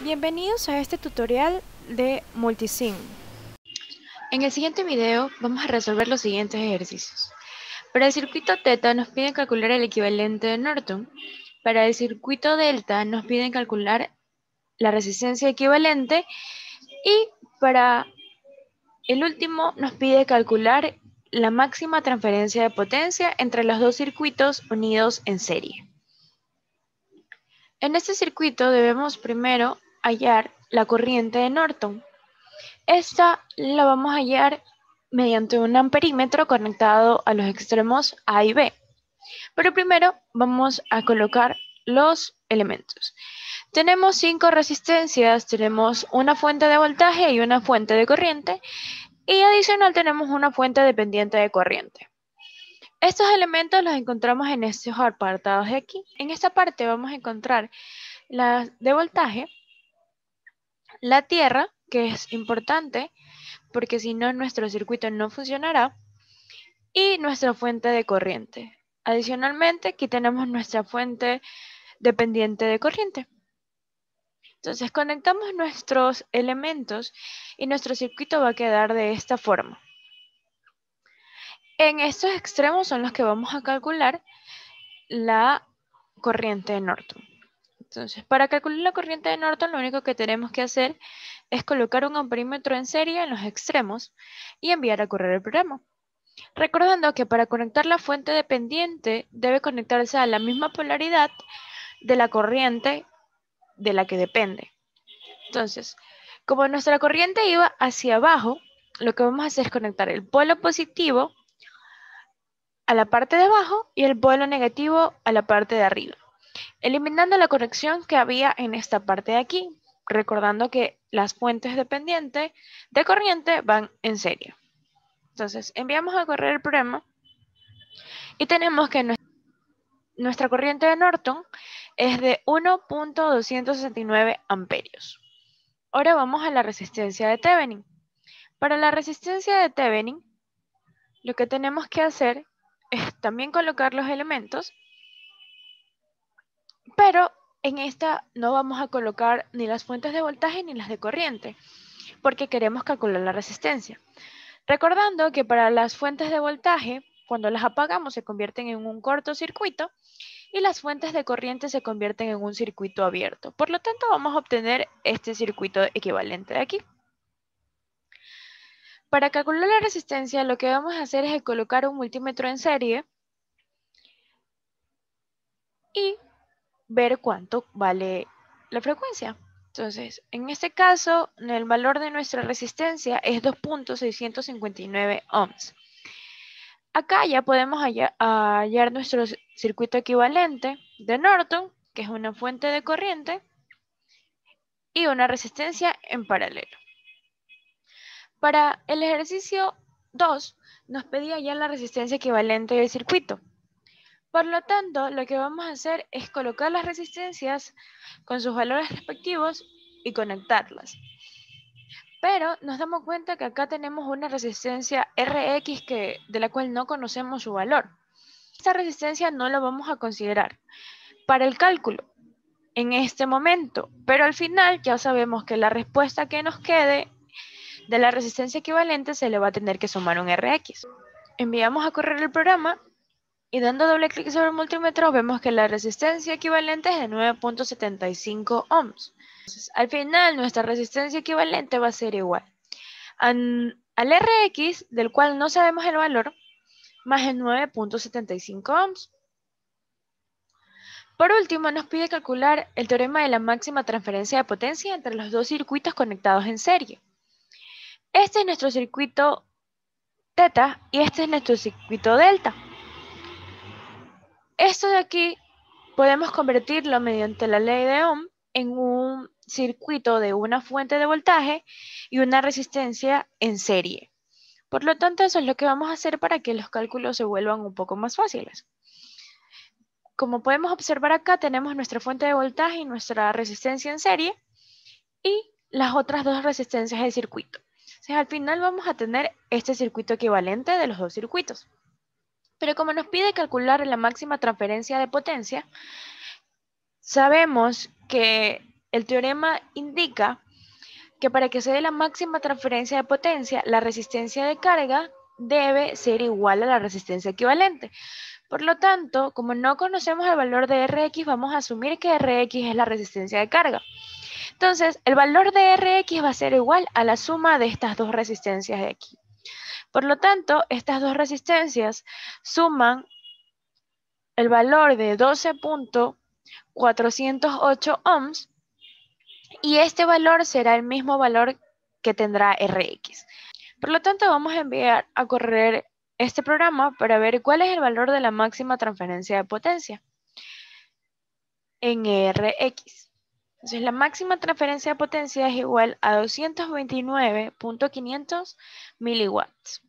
Bienvenidos a este tutorial de Multisim. En el siguiente video vamos a resolver los siguientes ejercicios. Para el circuito teta nos piden calcular el equivalente de Norton. Para el circuito delta nos piden calcular la resistencia equivalente. Y para el último nos pide calcular la máxima transferencia de potencia entre los dos circuitos unidos en serie. En este circuito debemos primero hallar la corriente de Norton. Esta la vamos a hallar mediante un amperímetro conectado a los extremos A y B. Pero primero vamos a colocar los elementos. Tenemos 5 resistencias, tenemos una fuente de voltaje y una fuente de corriente, y adicional tenemos una fuente dependiente de corriente. Estos elementos los encontramos en estos apartados de aquí. En esta parte vamos a encontrar la de voltaje, la tierra, que es importante porque si no nuestro circuito no funcionará, y nuestra fuente de corriente. Adicionalmente, aquí tenemos nuestra fuente dependiente de corriente. Entonces conectamos nuestros elementos y nuestro circuito va a quedar de esta forma. En estos extremos son los que vamos a calcular la corriente de Norton. Entonces, para calcular la corriente de Norton, lo único que tenemos que hacer es colocar un amperímetro en serie en los extremos y enviar a correr el programa. Recordando que para conectar la fuente dependiente debe conectarse a la misma polaridad de la corriente de la que depende. Entonces, como nuestra corriente iba hacia abajo, lo que vamos a hacer es conectar el polo positivo a la parte de abajo y el polo negativo a la parte de arriba, eliminando la conexión que había en esta parte de aquí, recordando que las fuentes dependientes de corriente van en serie. Entonces, enviamos a correr el programa y tenemos que nuestra corriente de Norton es de 1.269 amperios. Ahora vamos a la resistencia de Thevenin. Para la resistencia de Thevenin, lo que tenemos que hacer es también colocar los elementos, pero en esta no vamos a colocar ni las fuentes de voltaje ni las de corriente, porque queremos calcular la resistencia. Recordando que para las fuentes de voltaje, cuando las apagamos se convierten en un cortocircuito y las fuentes de corriente se convierten en un circuito abierto. Por lo tanto, vamos a obtener este circuito equivalente de aquí. Para calcular la resistencia, lo que vamos a hacer es colocar un multímetro en serie y ver cuánto vale la frecuencia. Entonces, en este caso, el valor de nuestra resistencia es 2.659 ohms. Acá ya podemos hallar nuestro circuito equivalente de Norton, que es una fuente de corriente y una resistencia en paralelo. Para el ejercicio 2 nos pedía ya la resistencia equivalente del circuito. Por lo tanto, lo que vamos a hacer es colocar las resistencias con sus valores respectivos y conectarlas. Pero nos damos cuenta que acá tenemos una resistencia Rx de la cual no conocemos su valor. Esta resistencia no la vamos a considerar para el cálculo en este momento, pero al final ya sabemos que la respuesta que nos quede de la resistencia equivalente se le va a tener que sumar un Rx. Enviamos a correr el programa y dando doble clic sobre el multímetro vemos que la resistencia equivalente es de 9.75 ohms. Entonces, al final nuestra resistencia equivalente va a ser igual al Rx, del cual no sabemos el valor, más el 9.75 ohms. Por último, nos pide calcular el teorema de la máxima transferencia de potencia entre los dos circuitos conectados en serie. Este es nuestro circuito teta y este es nuestro circuito delta. Esto de aquí podemos convertirlo mediante la ley de Ohm en un circuito de una fuente de voltaje y una resistencia en serie. Por lo tanto, eso es lo que vamos a hacer para que los cálculos se vuelvan un poco más fáciles. Como podemos observar acá, tenemos nuestra fuente de voltaje y nuestra resistencia en serie y las otras dos resistencias del circuito. Entonces, al final vamos a tener este circuito equivalente de los dos circuitos. Pero como nos pide calcular la máxima transferencia de potencia, sabemos que el teorema indica que para que se dé la máxima transferencia de potencia, la resistencia de carga debe ser igual a la resistencia equivalente. Por lo tanto, como no conocemos el valor de Rx, vamos a asumir que Rx es la resistencia de carga. Entonces, el valor de Rx va a ser igual a la suma de estas dos resistencias de aquí. Por lo tanto, estas dos resistencias suman el valor de 12.408 ohms y este valor será el mismo valor que tendrá Rx. Por lo tanto, vamos a enviar a correr este programa para ver cuál es el valor de la máxima transferencia de potencia en Rx. Entonces, la máxima transferencia de potencia es igual a 229.500 miliwatts.